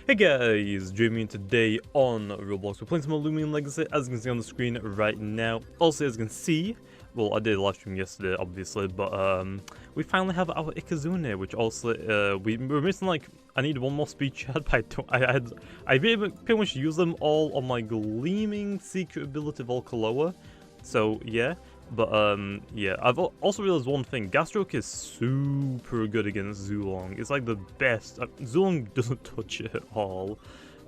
Hey guys, Jamiy, and today on Roblox we're playing some more Lumian Legacy, as you can see on the screen right now. Also, as you can see, well, I did a live stream yesterday, obviously, but we finally have our IKAZUNE, which also we were missing. Like, I need one more speed chat, but I pretty much use them all on my gleaming secret ability Volcaloa. So yeah. But yeah, I've also realized one thing. Gastroke is super good against Zulong. It's like the best. Zulong doesn't touch it at all.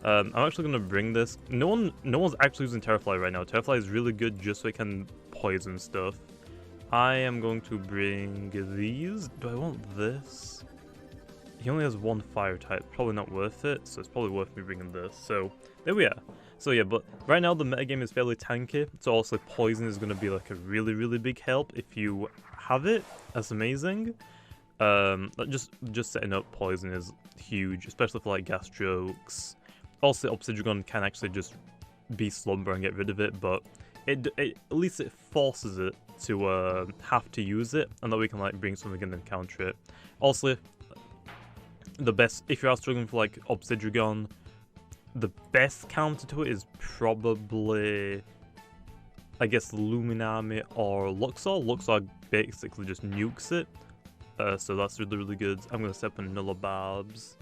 I'm actually gonna bring this. No one's actually using Terrafly right now. Terrafly is really good just so it can poison stuff. I am going to bring these. Do I want this? He only has one fire type. Probably not worth it. So it's probably worth me bringing this. So there we are. So yeah, but right now the metagame is fairly tanky, so also poison is going to be like a really big help if you have it. That's amazing. Just setting up poison is huge, especially for like gas strokes. Also, Obsidian can actually just be slumber and get rid of it, but at least it forces it to have to use it, and that we can like bring something in and counter it. Also, the best if you are struggling for like Obsidian. The best counter to it is probably, I guess, Lumian or Luxor. Luxor basically just nukes it, so that's really good. I'm gonna set up another Babs,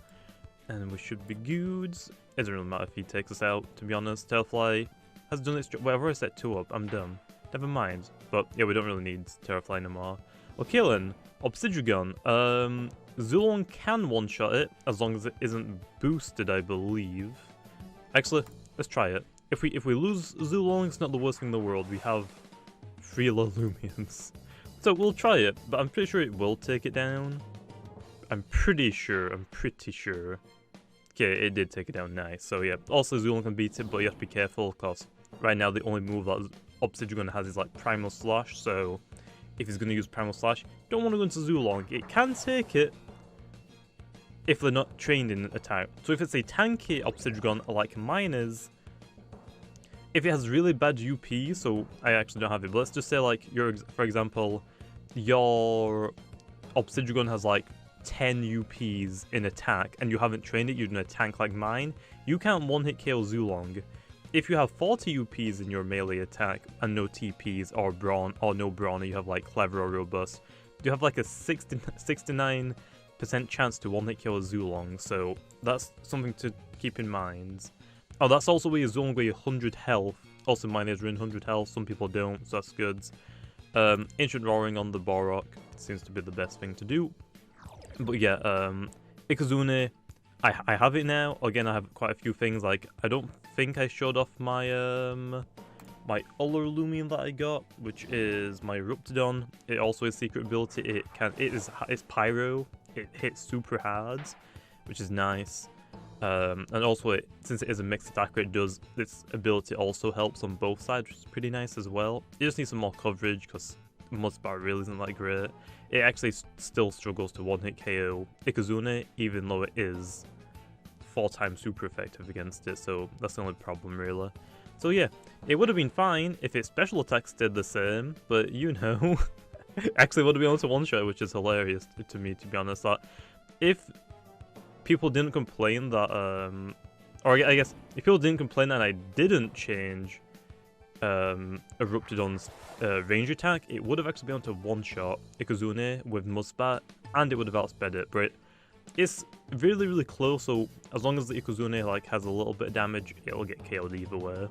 and we should be good. It doesn't really matter if he takes us out, to be honest. Terrafly has done its job. Well, I've already set 2 up. I'm done. Never mind. But yeah, we don't really need Terrafly anymore. Okay then, Obsidian. Zulong can one-shot it as long as it isn't boosted, I believe. Actually, let's try it. If we lose Zulong, it's not the worst thing in the world. We have 3 Lumians. So we'll try it, but I'm pretty sure it will take it down. I'm pretty sure. Okay, it did take it down, nice. So yeah, also Zulong can beat it, but you have to be careful, because right now the only move that Obsidian has is like Primal Slash, so if he's going to use Primal Slash, don't want to go into Zulong. It can take it, if they're not trained in attack. So if it's a tanky Obsidian like mine is, if it has really bad UP, so I actually don't have it, but let's just say like, for example, your Obsidian has like 10 UPs in attack, and you haven't trained it, you're in a tank like mine, you can't one-hit KO Zulong. If you have 40 UPs in your melee attack, and no TPs, or Brawn, or no Brawn, you have like Clever or Robust, you have like a 69% chance to one-hit kill a Zulong, so that's something to keep in mind. Oh, that's also where your Zulong with 100 health. Also, mine is in 100 health, some people don't, so that's good. Ancient Roaring on the Borok seems to be the best thing to do. But yeah, IKAZUNE, I have it now. Again, I have quite a few things, like, I don't think I showed off my, my other Lumian that I got, which is my Eruptodon. It also has secret ability, it's Pyro. It hits super hard, which is nice. And also, since it is a mixed attacker, its ability also helps on both sides, which is pretty nice as well. You just need some more coverage, because Mudspot really isn't that great. It actually still struggles to one-hit KO IKAZUNE, even though it is 4 times super effective against it, so that's the only problem, really. So yeah, it would have been fine if its special attacks did the same, but you know... Actually, would have been able to one-shot, which is hilarious to me, to be honest. That if people didn't complain that, or I guess if people didn't complain that I didn't change Eruptodon's range attack, it would have actually been able to one-shot IKAZUNE with Mudspot, and it would have outsped it. But it's really close. So as long as the IKAZUNE like has a little bit of damage, it'll get KO'd either way.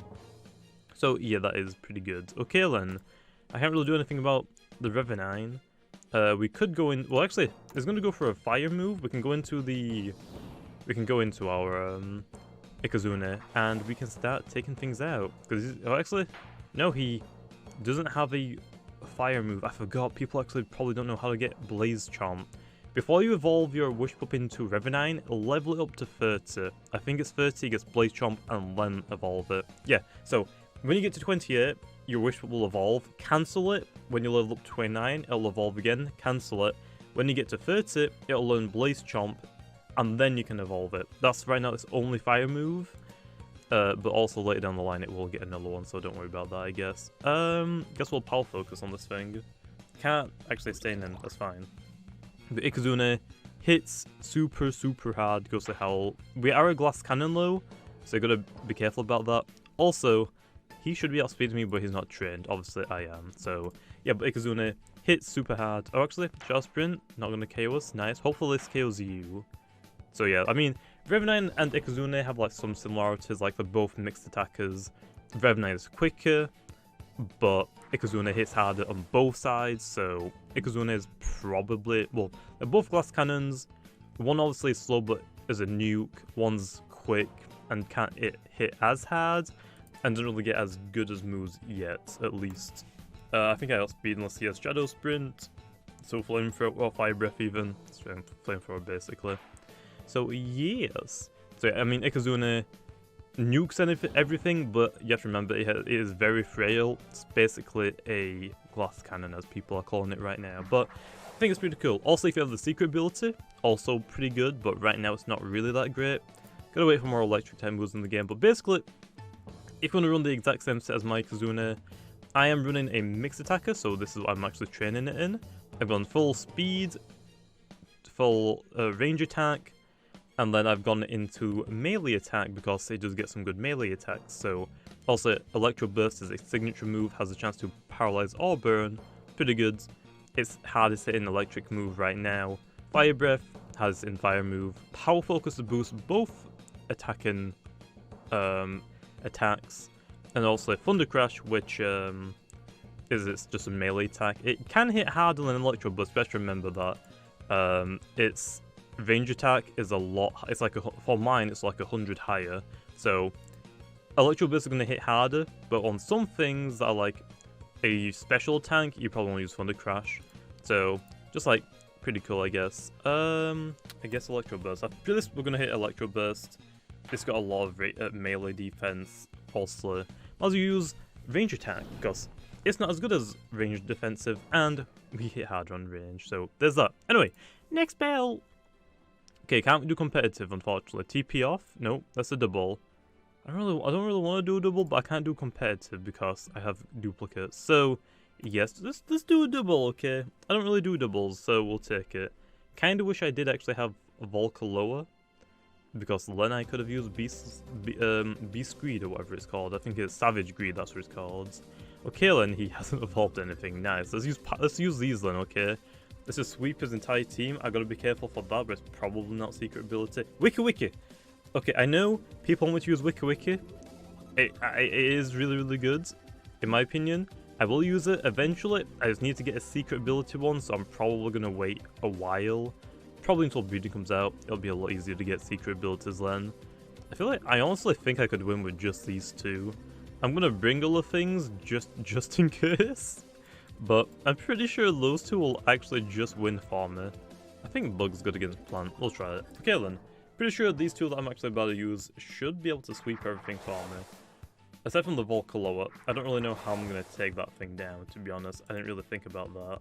So yeah, that is pretty good. Okay then, I can't really do anything about the Revenine. We could go in. Well, actually, it's going to go for a fire move. We can go into our IKAZUNE, and we can start taking things out. Because actually, no, he doesn't have a fire move. I forgot. People actually probably don't know how to get Blaze Chomp. Before you evolve your Wish Pup into Revenine, level it up to 30. I think it's 30. Gets Blaze Chomp and then evolve it. Yeah. So when you get to 28. Your Wish Pup will evolve, cancel it. When you level up to 29, it'll evolve again, cancel it. When you get to 30, it'll learn Blaze Chomp, and then you can evolve it. That's right now its only fire move, but also later down the line it will get another one, so don't worry about that, I guess. Guess we'll power focus on this thing. Can't actually stay in, that's fine. The IKAZUNE, hits super hard, goes to hell. We are a glass cannon though, so you gotta be careful about that. Also, he should be outspeeding me, but he's not trained. Obviously, I am. So, yeah, but IKAZUNE hits super hard. Oh, actually, Shadow Sprint, not gonna KO us. Nice. Hopefully this KOs you. So, yeah, I mean, Revenant and IKAZUNE have, like, some similarities. Like, they're both mixed attackers. Revenant is quicker, but IKAZUNE hits harder on both sides. So, IKAZUNE is probably... Well, they're both glass cannons. One obviously is slow, but is a nuke. One's quick and can't hit as hard. And doesn't really get as good as moves yet, at least. I think I outspeed unless he has Shadow Sprint. So Flamethrower, or Fire Breath even. It's Flamethrower basically. So yes. So yeah, I mean IKAZUNE nukes everything, but you have to remember it is very frail. It's basically a glass cannon as people are calling it right now. But I think it's pretty cool. Also if you have the secret ability, also pretty good, but right now it's not really that great. Gotta wait for more electric type moves in the game, but basically if you want to run the exact same set as my IKAZUNE, I am running a mixed attacker, so this is what I'm actually training it in. I've gone full speed, full range attack, and then I've gone into melee attack because it does get some good melee attacks. So also Electro Burst is a signature move, has a chance to paralyze or burn, pretty good. It's hardest hitting electric move right now. Fire Breath has in fire move. Power Focus to boost both attacking attacks, and also Thunder Crash, which it's just a melee attack. It can hit harder than Electro Burst, but remember that its range attack is a lot. It's like for mine, it's like 100 higher. So Electro Burst is going to hit harder, but on some things that are like a special tank, you probably want to use Thunder Crash. So just like pretty cool, I guess. I guess Electro Burst. After this, we're going to hit Electro Burst. It's got a lot of melee defense. Also, I'll use range attack because it's not as good as range defensive, and we hit harder on range. So there's that. Anyway, next bell. Okay, can't do competitive unfortunately. TP off? No, that's a double. I don't really want to do a double, but I can't do competitive because I have duplicates. So yes, let's do a double. Okay, I don't really do doubles, so we'll take it. Kind of wish I did actually have a Volcaloa, because then I could have used Beast Greed or whatever it's called. I think it's Savage Greed, that's what it's called. Okay then, he hasn't evolved anything. Nice. Let's use these then, okay? Let's just sweep his entire team. I gotta be careful for that, but it's probably not secret ability. Wiki Wiki! Okay, I know people want to use Wiki Wiki. It is really good, in my opinion. I will use it eventually. I just need to get a secret ability one, so I'm probably gonna wait a while. Probably until Breeding comes out. It'll be a lot easier to get secret abilities then. I honestly think I could win with just these two. I'm gonna bring all the things just in case, but I'm pretty sure those two will actually just win for me. I think Bug's good against Plant. We'll try it. Okay then. Pretty sure these two that I'm actually about to use should be able to sweep everything for me. Aside from the Volcaloa, I don't really know how I'm gonna take that thing down, to be honest. I didn't really think about that.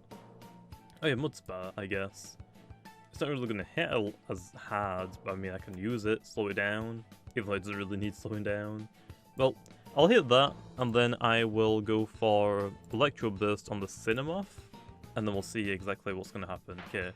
Oh yeah, Mudsplat, I guess. It's not really going to hit as hard, but I mean I can use it, slow it down, even though it doesn't really need slowing down. Well, I'll hit that, and then I will go for Electro Burst on the Cinemoth, and then we'll see exactly what's going to happen. Okay,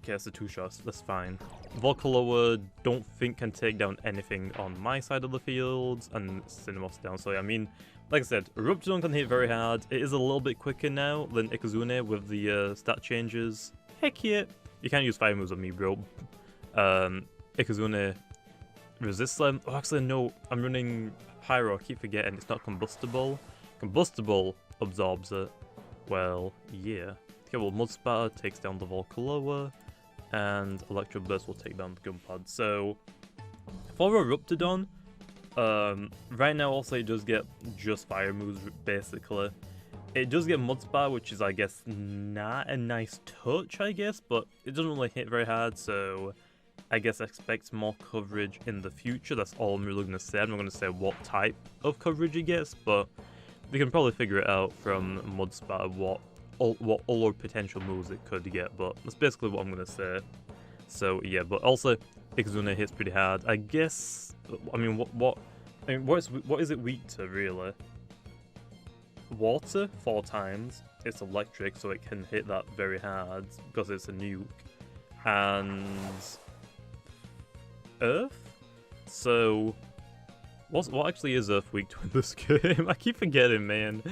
that's a 2-shot, that's fine. Volcaloa don't think can take down anything on my side of the field, and Cinemoth's down, so I mean, like I said, Eruption can hit very hard. It is a little bit quicker now than IKAZUNE with the stat changes. Heck yeah! You can't use fire moves on me, bro. IKAZUNE resists them. Oh, actually, no. I'm running Pyro. I keep forgetting. It's not combustible. Combustible absorbs it. Well, yeah. Okay, well, Mud Spatter takes down the Volcaloa, and Electro Burst will take down the Gunpad. So, for Eruptodon, right now also it does get just fire moves, basically. It does get Mud Spatter, which is, I guess, not a nice touch, I guess, but it doesn't really hit very hard, so I guess expect more coverage in the future. That's all I'm really going to say. I'm not going to say what type of coverage it gets, but we can probably figure it out from Mud Spatter what other potential moves it could get, but that's basically what I'm going to say. So, yeah, but also, IKAZUNE hits pretty hard. I guess, I mean, what is it weak to, really? Water 4 times. It's electric, so it can hit that very hard because it's a nuke. and Earth. So, what actually is Earth weak to in this game? I keep forgetting, man.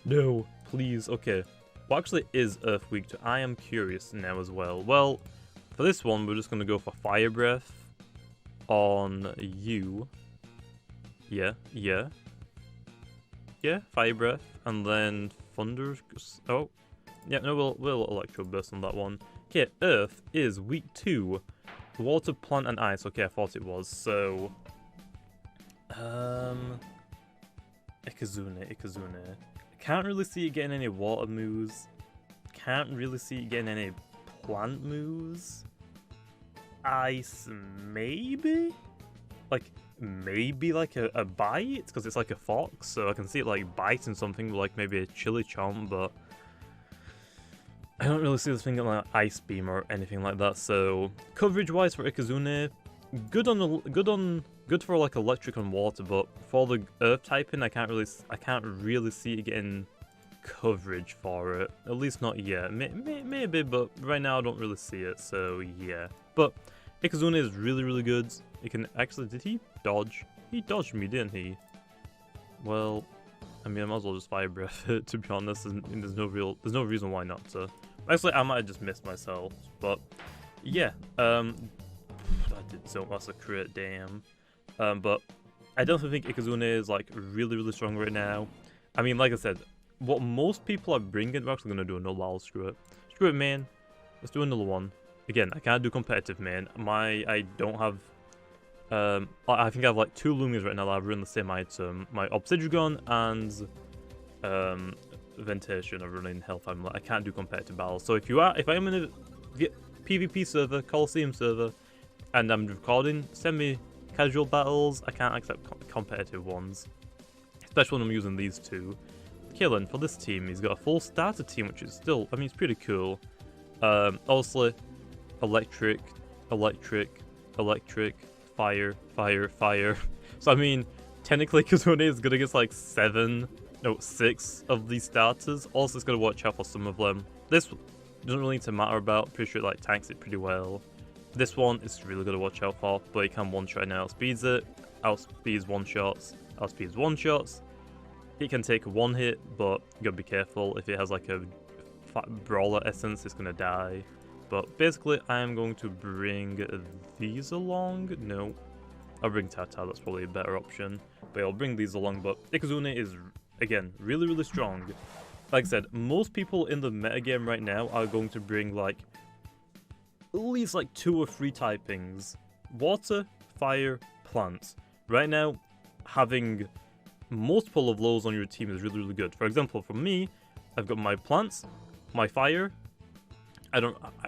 No, please. Okay, what actually is Earth weak to? I am curious now as well. Well, for this one, we're just gonna go for Fire Breath on you. Yeah, Fire Breath, and then Thunder. Oh, yeah, no, we'll Electro Burst on that one. Okay, Earth is weak to Water, Plant, and Ice. Okay, I thought it was. So, Ecozuna. I can't really see it getting any water moves. Can't really see it getting any plant moves. Ice, maybe? Like, maybe like a bite? Because it's like a fox, so I can see it like biting something like maybe a chili chomp, but I don't really see this thing like Ice Beam or anything like that. So coverage-wise for Ecozuna, good for like electric and water, but for the earth typing, I can't really see it getting coverage for it. At least not yet. Maybe, but right now I don't really see it. So yeah, but Ecozuna is really good. It can actually, did he dodge? He dodged me, didn't he? Well, I mean, I might as well just Fire Breath it, to be honest, and there's no reason why not to. Actually, I might have just missed myself, but yeah, I did so, that's a crit, damn. But I definitely think Ecozuna is like really strong right now. I mean, like I said, what most people are bringing, we're actually gonna do another lol, screw it, man. Let's do another one. Again, I can't do competitive, man. I don't have. I think I have like 2 Lumians right now that I've run the same item. My Obsidian and Ventation are running Hellfire. I can't do competitive battles. So if I am in a PvP server, Coliseum server, and I'm recording, send me casual battles. I can't accept competitive ones, especially when I'm using these 2. Killen, for this team, he's got a full starter team, which is still, I mean, it's pretty cool. Also, electric, fire. So I mean, technically Kazune is gonna get like 6 of these starters. Also, it's gonna watch out for some of them. This doesn't really need to matter about. Pretty sure it like tanks it pretty well. This one is really gonna watch out for, but it can one-shot and outspeeds it. Outspeeds one-shots. It can take 1 hit, but you gotta be careful. If it has like a brawler essence, it's gonna die. But basically, I am going to bring these along. No, I'll bring Tata, that's probably a better option. But I'll bring these along, but Ecozuna is, again, really strong. Like I said, most people in the metagame right now are going to bring like, at least like 2 or 3 typings. Water, fire, plants. Right now, having multiple of those on your team is really good. For example, for me, I've got my plants, my fire,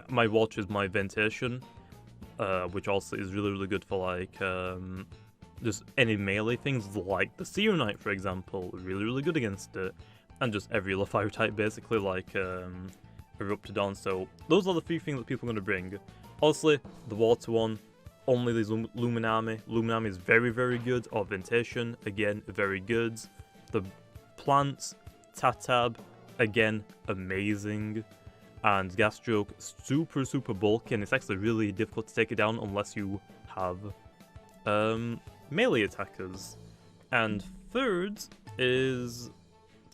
my water is my ventation, which also is really good for like just any melee things like the Seer Knight, for example, really good against it, and just every other fire type basically, like Eruptodon. So those are the 3 things that people are going to bring. Obviously, the water one, only these Luminami. Luminami is very good. Augmentation, again, very good. The plants, Tatab, again, amazing. And Gastroke, super bulky, and it's actually really difficult to take it down unless you have melee attackers. And third is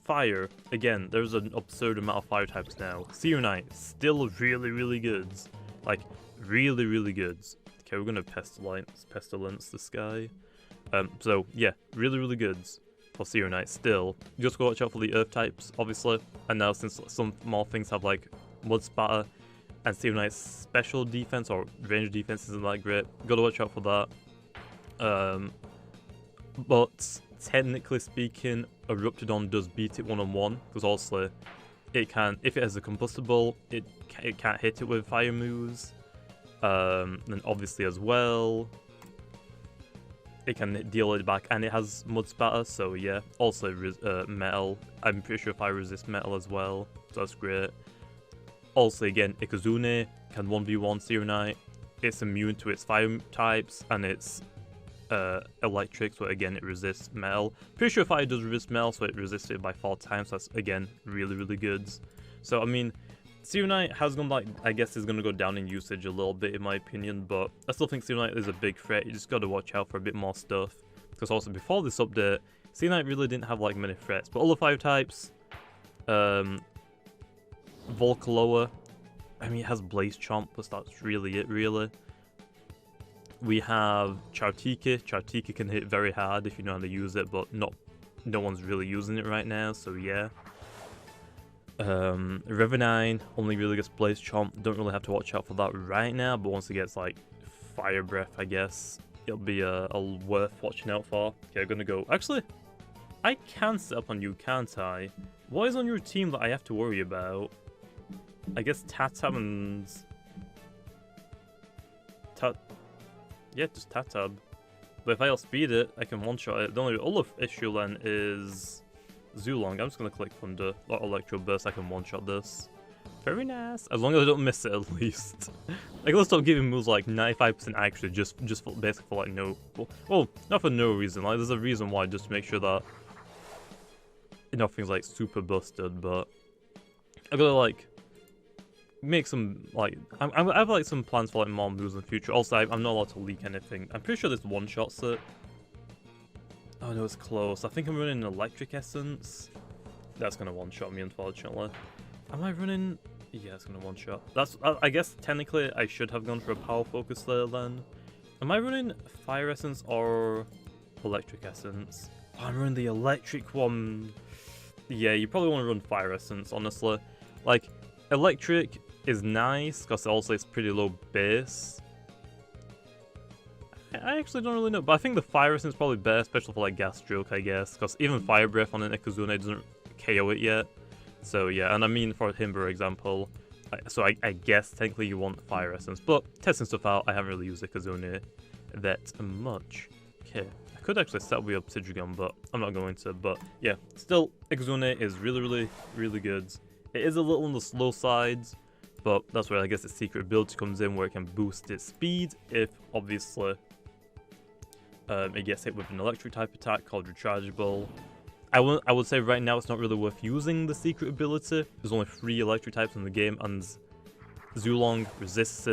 fire. Again, there's an absurd amount of fire types now. Seer Knight, still really good. Like, really good. Okay, we're gonna pestilence this guy. So yeah, really good for Seer Knight still. You just gotta watch out for the earth types, obviously. And now since some more things have like Mud Spatter and Seer Knight's special defense or range defense isn't that great, gotta watch out for that. But technically speaking, Eruptodon does beat it one-on-one, because also it can, if it has a combustible, it can't hit it with fire moves. And obviously as well, it can deal it back, and it has Mud Spatter, so yeah. Also metal, I'm pretty sure fire resists metal as well, so that's great. Also again, Ecozuna can 1v1 Seer Knight. It's immune to its fire types, and it's electric, so again it resists metal. Pretty sure fire does resist metal, so it resists it by 4 times, so that's again really good. So I mean, Serenite has gone, like, I guess is going to go down in usage a little bit in my opinion, but I still think Serenite is a big threat. You just got to watch out for a bit more stuff. Because also before this update, Serenite really didn't have like many threats. But all the 5 types, Volcaloa, I mean it has Blaze Chomp, but that's really it really. We have Chautiki. Chautiki can hit very hard if you know how to use it, but no one's really using it right now, so yeah. Revenine only really gets Blaze Chomp. Don't really have to watch out for that right now, but once it gets like Fire Breath, I guess it'll be a worth watching out for. Okay, I'm gonna go. Actually, I can set up on you, can't I? What is on your team that I have to worry about? I guess Tatab and yeah, just Tatab. But if I outspeed it, I can one-shot it. The only other issue then is Zulong. I'm just gonna click Thunder, or Electro Burst. I can one-shot this. Very nice. As long as I don't miss it, at least. Like, let's stop giving moves like 95% accurate just for, basically for like no. Well, not for no reason. Like, there's a reason why, just to make sure that nothing's like super busted. But I gotta like make some like I have like some plans for like more moves in the future. Also, I'm not allowed to leak anything. I'm pretty sure this one-shots it. Oh no, it's close. I think I'm running an Electric Essence. That's gonna one-shot me, unfortunately. Am I running? Yeah, it's gonna one-shot. That's I guess technically I should have gone for a Power Focus there then. Am I running Fire Essence or Electric Essence? Oh, I'm running the Electric one. Yeah, you probably want to run Fire Essence, honestly. Like, Electric is nice, because also it's pretty low base. I actually don't really know, but I think the Fire Essence is probably better, especially for like Gas Stroke, I guess, because even Fire Breath on an Ecozuna doesn't KO it yet. So yeah, and I mean for him, for example, I guess technically you want Fire Essence, but testing stuff out, I haven't really used Ecozuna that much. Okay, I could actually set up the Obsidian, but I'm not going to. But yeah, still, Ecozuna is really good. It is a little on the slow sides, but that's where I guess its secret ability comes in, where it can boost its speed if obviously it gets hit with an electric type attack called Rechargeable. I would say right now it's not really worth using the secret ability. There's only 3 electric types in the game, and Zulong resists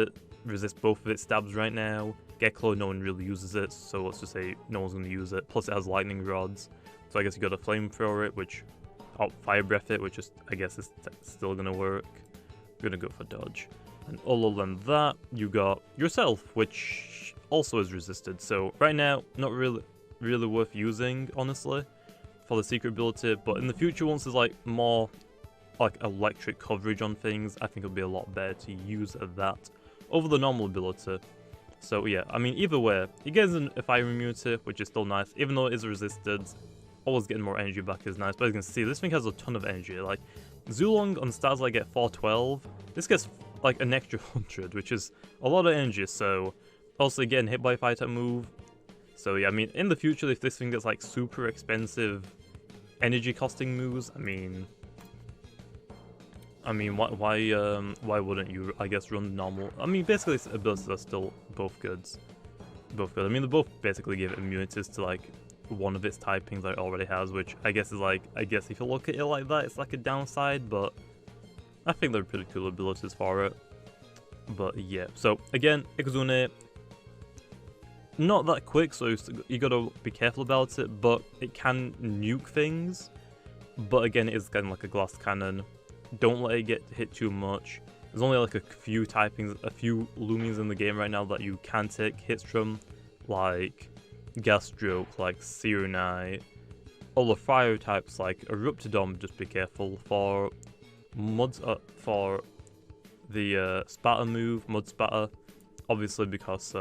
both of its stabs right now. Geklo, no one really uses it, so let's just say no one's going to use it. Plus it has lightning rods, so I guess you got a flamethrower it, which Fire Breath it, which is I guess is still going to work. We're going to go for dodge. And other than that, you got yourself, which also is resisted. So right now, not really worth using, honestly, for the secret ability. But in the future, once there's like more like electric coverage on things, I think it'll be a lot better to use that over the normal ability. So yeah, I mean, either way, it gets a fire immunity, which is still nice, even though it is resisted. Always getting more energy back is nice, but as you can see, this thing has a ton of energy. Like, Zulong on stats I get 412, this gets like an extra 100, which is a lot of energy, so also getting hit by a fire type move. So yeah, I mean, in the future, if this thing gets like super expensive energy costing moves, I mean, why wouldn't you, I guess, run normal? I mean, basically, its abilities are still both good. I mean, they both basically give immunities to like one of its typings that it already has, which I guess is like, if you look at it like that, it's like a downside, but I think they're pretty cool abilities for it. But yeah, so again, Ecozuna, not that quick, so you gotta be careful about it, but it can nuke things. But again, it is kind of like a glass cannon. Don't let it get hit too much. There's only like a few typings, a few Lumians in the game right now that you can take hits from, like Gas Stroke, like Serenite. All the fire types like Eruptidom, just be careful. For for the Spatter move, Mud Spatter, obviously because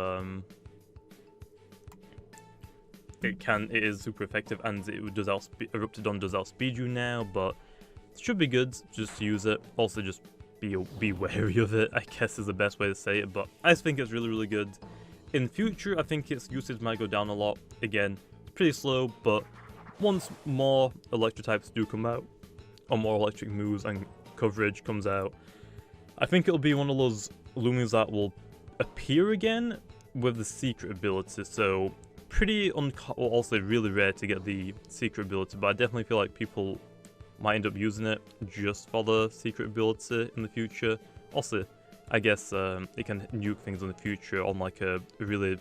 it is super effective and it does Eruptidom does outspeed you now, but it should be good just to use it. Also, just be wary of it, I guess is the best way to say it, but I just think it's really good. In future, I think its usage might go down a lot. Again, it's pretty slow, but once more electric types do come out, or more electric moves and coverage comes out, I think it'll be one of those Lumians that will appear again with the secret ability. So pretty also really rare to get the secret ability, but I definitely feel like people might end up using it just for the secret ability in the future. Also, I guess it can nuke things in the future on like a really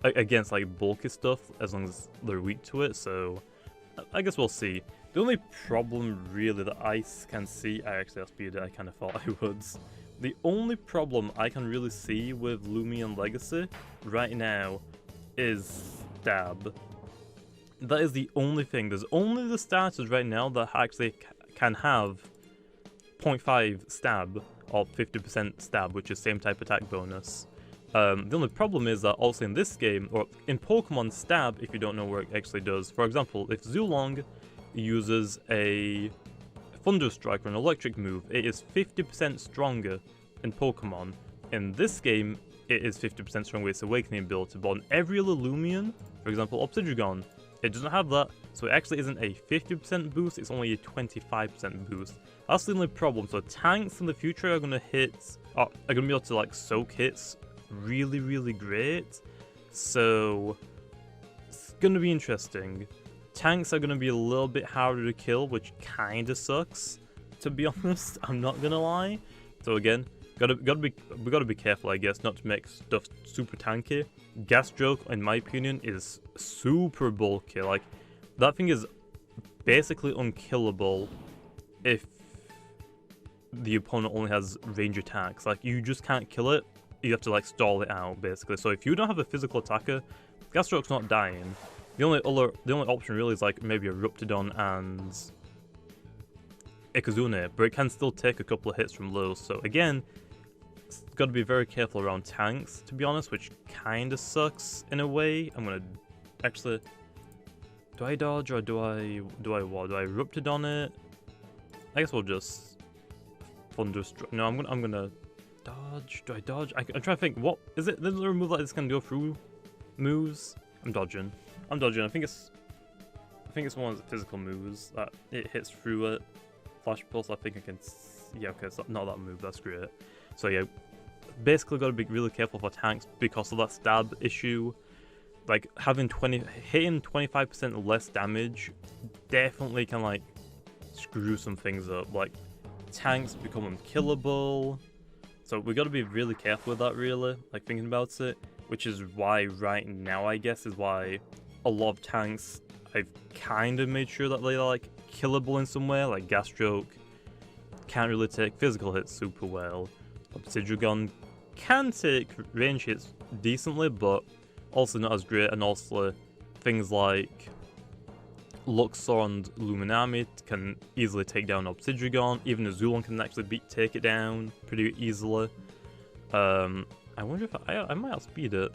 against like bulky stuff as long as they're weak to it. So I guess we'll see. The only problem really that I can see, I actually outspeeded it, I kind of thought I would. The only problem I can really see with Lumian Legacy right now is stab. That is the only thing. There's only the starters right now that actually can have 0.5 stab or 50% stab, which is same type attack bonus. The only problem is that also in this game, or in Pokemon, stab, if you don't know what it actually does. For example, if Zulong uses a Thunder Strike or an electric move, it is 50% stronger in Pokemon. In this game, it is 50% stronger with its Awakening ability, but on every other Lumian, for example Obsidian, it doesn't have that, so it actually isn't a 50% boost, it's only a 25% boost. That's the only problem. So tanks in the future are gonna are gonna be able to like soak hits really, really great. So it's gonna be interesting. Tanks are gonna be a little bit harder to kill, which kinda sucks, to be honest. I'm not gonna lie. So again, we gotta be careful, I guess, not to make stuff super tanky. Gastroke, in my opinion, is super bulky. Like, that thing is basically unkillable if the opponent only has range attacks. Like, you just can't kill it. You have to like stall it out, basically. So if you don't have a physical attacker, Gastroke's not dying. The only option really is like maybe a Ruptidon and Ecozuna, but it can still take a couple of hits from those. So again, it's got to be very careful around tanks, to be honest, which kind of sucks in a way. I'm gonna actually, do I dodge or do I Ruptidon it? I guess we'll just Thunderstruck. No, I'm gonna dodge. Do I dodge? I'm trying to think. What is it? There's a move like this can go through moves. I'm dodging. I think it's one of the physical moves that it hits through it. Flash Pulse, I think I can... Yeah, okay, it's not that move, that's great. So yeah, basically got to be really careful for tanks because of that stab issue. Like, hitting 25% less damage definitely can, like, screw some things up. Like, tanks become unkillable. So we got to be really careful with that, really, like, thinking about it. Which is why right now, I guess, is why a lot of tanks, I've kind of made sure that they're, like, killable in some way. Like, Gastroke can't really take physical hits super well. Obsidian can take range hits decently, but also not as great. And also, things like Luxor and Luminami can easily take down Obsidian. Even Zulon can actually take it down pretty easily. I wonder if I might outspeed it.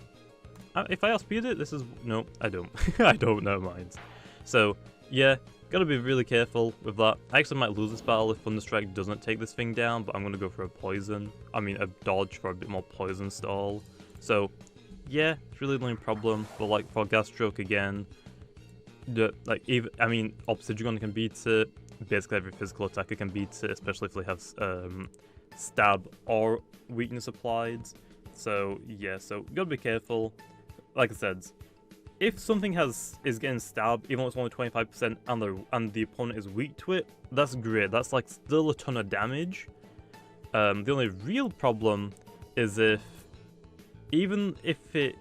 If I outspeed it, this is... No, I don't. I don't know, mind. So, yeah, gotta be really careful with that. I actually might lose this battle if Thunderstrike doesn't take this thing down, but I'm gonna go for a poison. I mean, a dodge for a bit more poison stall. So, yeah, it's really the only problem. But, like, for Gastroke again, Obsidian can beat it. Basically, every physical attacker can beat it, especially if they have stab or weakness applied. So yeah, so you gotta be careful. Like I said, if something is getting stabbed, even though it's only 25% and the opponent is weak to it, that's great. That's like still a ton of damage. The only real problem is even if it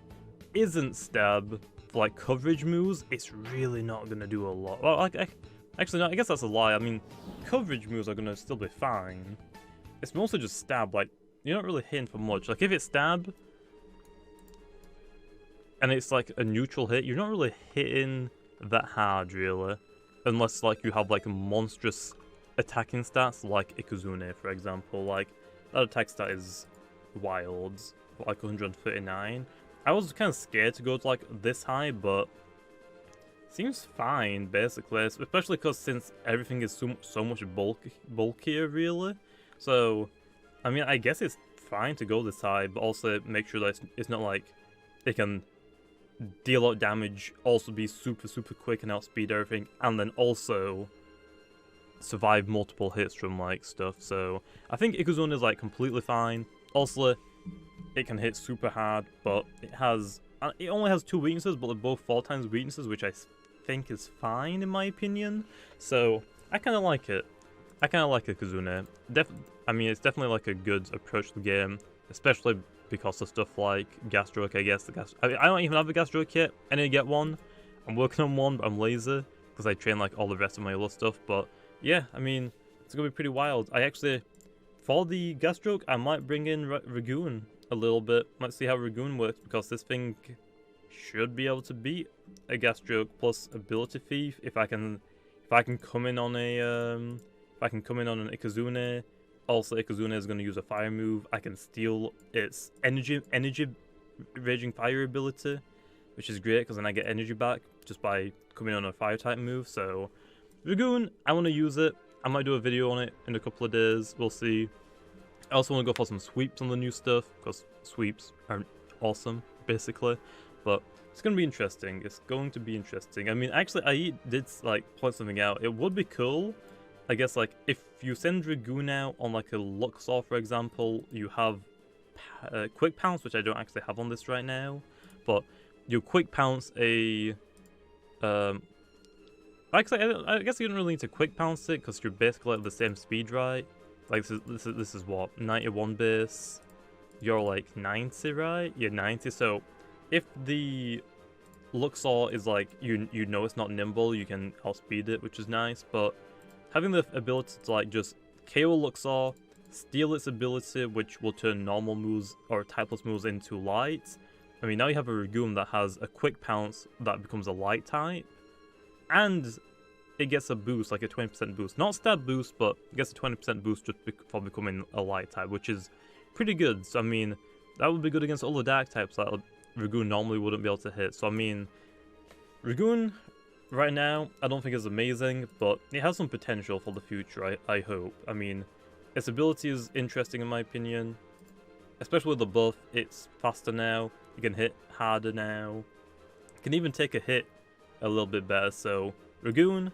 isn't stab for like coverage moves, it's really not gonna do a lot. Well, actually, no, I guess that's a lie. I mean, coverage moves are gonna still be fine. It's mostly just stab. Like, you're not really hitting for much. Like, if it's stab and it's like a neutral hit, you're not really hitting that hard, really. Unless, like, you have, like, monstrous attacking stats, like Ecozuna, for example. Like, that attack stat is wild, like 139. I was kind of scared to go to, like, this high, but seems fine, basically. Especially because since everything is so much bulkier, really. So, I mean, I guess it's fine to go this high, but also make sure that it's not like it can deal out damage, also be super, super quick and outspeed everything, and then also survive multiple hits from, like, stuff. So, I think Ecozuna is, like, completely fine. Also, it can hit super hard, but it only has 2 weaknesses, but they're both 4 times weaknesses, which I think is fine, in my opinion. So, I kind of like it. I kind of like Ecozuna. I mean, it's definitely like a good approach to the game, especially because of stuff like gas stroke, I guess. I don't even have a gas stroke yet. I need to get one. I'm working on one, but I'm lazy because I train like all the rest of my other stuff. But yeah, I mean, it's gonna be pretty wild. I actually, for the gas stroke, I might bring in Ragoon a little bit. Might see how Ragoon works because this thing should be able to beat a gas stroke plus ability thief if I can come in on a if I can come in on an Ikazune. Also, Ecozuna is going to use a fire move. I can steal its energy raging fire ability, which is great because then I get energy back just by coming on a fire type move. So, Ragoon, I want to use it. I might do a video on it in a couple of days. We'll see. I also want to go for some sweeps on the new stuff because sweeps are awesome, basically. But it's going to be interesting. It's going to be interesting. I mean, actually, I did like point something out. It would be cool, I guess, like if you send Ragoon out on like a Luxor, for example, you have quick pounce, which I don't actually have on this right now. But you quick pounce a actually, I guess you don't really need to quick pounce it because you're basically at the same speed, right? Like this is what, 91 base. You're like 90, right? You're 90. So if the Luxor is like you know it's not nimble, you can outspeed it, which is nice. But having the ability to like just KO Luxor, steal its ability, which will turn normal moves or typeless moves into light. I mean, now you have a Ragoon that has a quick pounce that becomes a light type, and it gets a boost, like a 20% boost. Not stab boost, but it gets a 20% boost just for becoming a light type, which is pretty good. So, I mean, that would be good against all the dark types that Ragoon normally wouldn't be able to hit. So, I mean, Ragoon, right now, I don't think it's amazing, but it has some potential for the future, I hope. I mean, its ability is interesting in my opinion. Especially with the buff, it's faster now, you can hit harder now. You can even take a hit a little bit better, so Ragoon,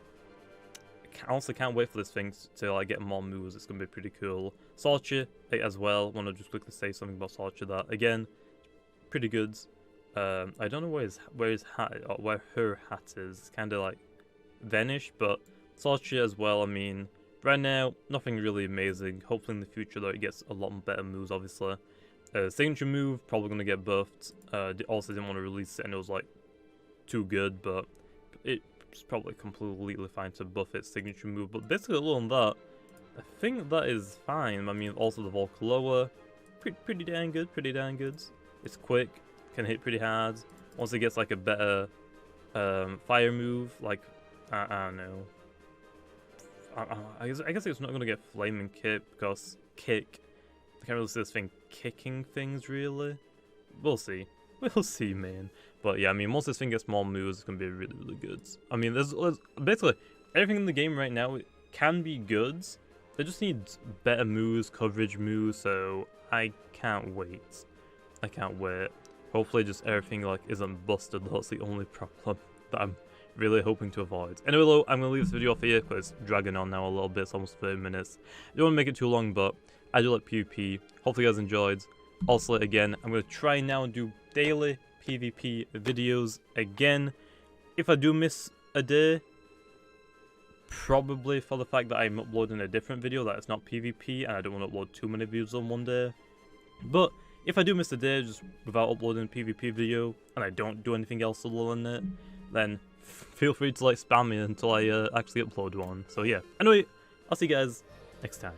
I also can't wait for this thing to like get more moves, it's going to be pretty cool. Sorcha as well, I want to just quickly say something about Sorcha that, again, pretty good. I don't know where his hat, or where her hat is. It's kind of like vanished, but Sorcha as well. I mean, right now nothing really amazing. Hopefully in the future though it gets a lot better moves. Obviously, signature move probably gonna get buffed. Also didn't want to release it, and it was like too good, but it's probably completely fine to buff its signature move. But basically, other than that, I think that is fine. I mean, also the Volcaloa, pretty damn good. Pretty damn good. It's quick. Can hit pretty hard. Once it gets like a better fire move, like I don't know. I guess it's not gonna get flaming kick because kick. I can't really see this thing kicking things really. We'll see. We'll see, man. But yeah, I mean, once this thing gets more moves, it's gonna be really good. I mean, there's basically everything in the game right now can be good. They just need better moves, coverage moves. So I can't wait. I can't wait. Hopefully just everything like isn't busted. That's the only problem that I'm really hoping to avoid. Anyway, though, I'm going to leave this video off here because it's dragging on now a little bit. It's almost 30 minutes. I don't want to make it too long, but I do like PvP. Hopefully you guys enjoyed. Also, again, I'm going to try now and do daily PvP videos again. If I do miss a day, probably for the fact that I'm uploading a different video that is not PvP and I don't want to upload too many videos on one day. But if I do miss a day just without uploading a PvP video, and I don't do anything else other than it, then feel free to like spam me until I actually upload one. So yeah, anyway, I'll see you guys next time.